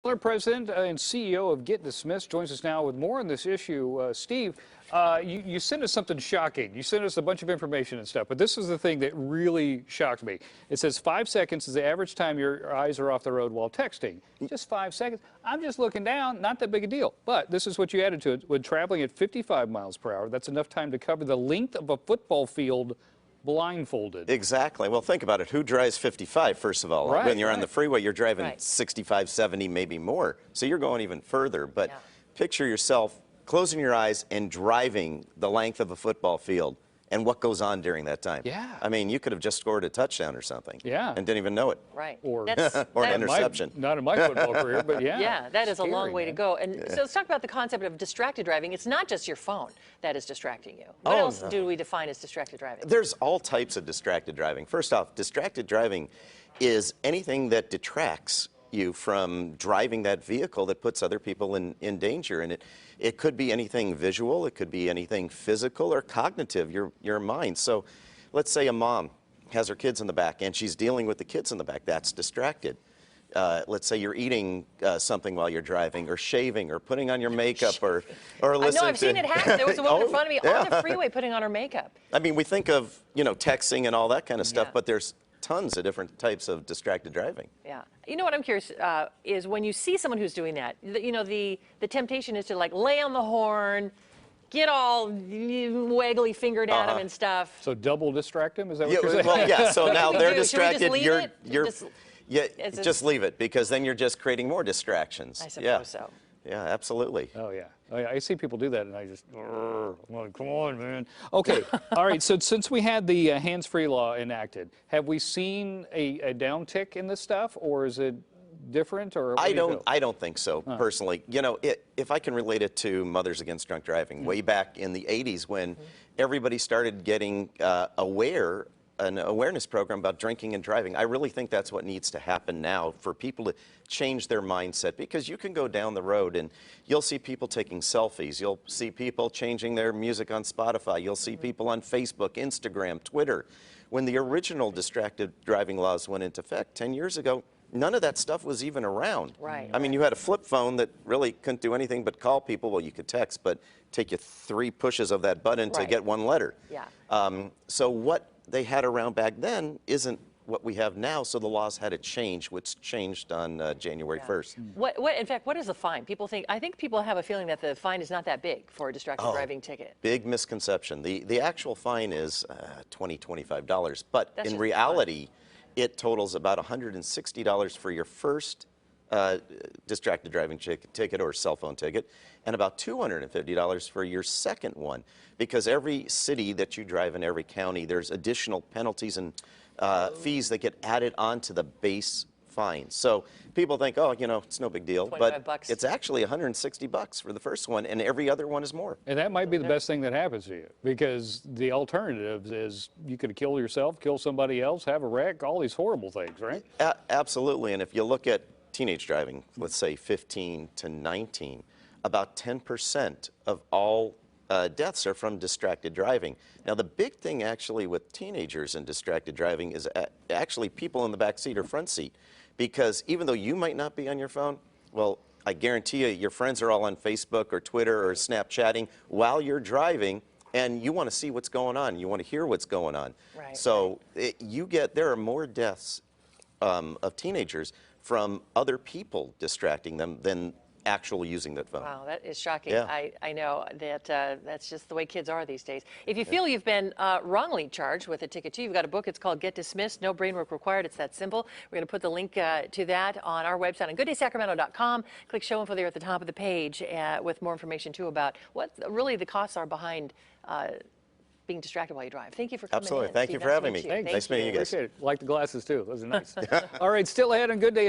President and CEO of GetDismissed joins us now with more on this issue. Steve, you sent us something shocking. You sent us a bunch of information and stuff, but this is the thing that really shocked me. It says 5 seconds is the average time your eyes are off the road while texting. Just 5 seconds. I'm just looking down, not that big a deal. But this is what you added to it. When traveling at 55 miles per hour, that's enough time to cover the length of a football field blindfolded. Exactly. Well, think about it. Who drives 55, first of all? Right, when you're on right. the freeway, you're driving Right. 65, 70, maybe more. So you're going even further. But picture yourself closing your eyes and driving the length of a football field and what goes on during that time. Yeah. I mean, you could have just scored a touchdown or something. Yeah. And didn't even know it. Right. Or, Or an interception. Not in my football career, but yeah. Yeah, that is a long Scary, way to man. go. And so let's talk about the concept of distracted driving. It's not just your phone that is distracting you. What else do we define as distracted driving? There's all types of distracted driving. First off, distracted driving is anything that detracts you from driving that vehicle that puts other people in danger. And it could be anything visual, it could be anything physical or cognitive, your mind. So let's say a mom has her kids in the back and she's dealing with the kids in the back. That's distracted. Let's say you're eating something while you're driving, or shaving, or putting on your makeup, or listening I know, I've seen it happen. There was a woman in front of me on the freeway putting on her makeup. I mean, we think of, texting and all that kind of stuff, Yeah. but there's tons of different types of distracted driving. Yeah. You know what I'm curious is when you see someone who's doing that, the temptation is to like lay on the horn, get all waggly fingered at them and stuff. So double distract them? Is that what you're saying? Well, yeah, so now they're Should we just distracted. leave it? Just leave it, because then you're just creating more distractions. I suppose so. Yeah, absolutely. Oh, yeah. I see people do that, and I just, I'm like, come on, man. Okay, all right, so since we had the hands-free law enacted, have we seen a downtick in this stuff, or is it different? Or what do you feel? I don't think so, personally. If I can relate it to Mothers Against Drunk Driving, way back in the 80s when everybody started getting an awareness program about drinking and driving. I really think that's what needs to happen now for people to change their mindset, because you can go down the road and you'll see people taking selfies. You'll see people changing their music on Spotify. You'll see people on Facebook, Instagram, Twitter. When the original distracted driving laws went into effect 10 years ago, none of that stuff was even around. Right. I mean, you had a flip phone that really couldn't do anything but call people. Well, you could text, but take you 3 pushes of that button to get 1 letter. Yeah. So what they had around back then isn't what we have now, so the laws had to change, which changed on January 1st. In fact, what is the fine? I think people have a feeling that the fine is not that big for a distracted driving ticket. Big misconception. The actual fine is $20, $25, but That's in just reality, it totals about $160 for your first distracted driving ticket or cell phone ticket, and about $250 for your second one, because every city that you drive in, every county, there's additional penalties and fees that get added onto the base fine. So people think, oh, it's no big deal, but $25. it's actually $160 for the first one, and every other one is more. And that might be the best thing that happens to you, because the alternative is you could kill yourself, kill somebody else, have a wreck, all these horrible things, right? Absolutely. And if you look at teenage driving, let's say 15 to 19, about 10% of all deaths are from distracted driving. Now, the big thing actually with teenagers and distracted driving is actually people in the back seat or front seat, because even though you might not be on your phone, well, I guarantee you your friends are all on Facebook or Twitter or Snapchatting while you're driving, and you want to see what's going on. You want to hear what's going on. Right. So there are more deaths of teenagers from other people distracting them than actually using that phone. Wow, that is shocking. Yeah. I know that that's just the way kids are these days. If you feel you've been wrongly charged with a ticket too, you've got a book. It's called Get Dismissed, No Brain Work Required. It's that simple. We're going to put the link to that on our website on GoodDaySacramento.com. Click show info there at the top of the page with more information too about what really the costs are behind being distracted while you drive. Thank you for coming Absolutely. in. Thank you for having me. Thank Nice meeting you guys. Appreciate it. Like the glasses, too. Those are nice. All right, still ahead on Good Day.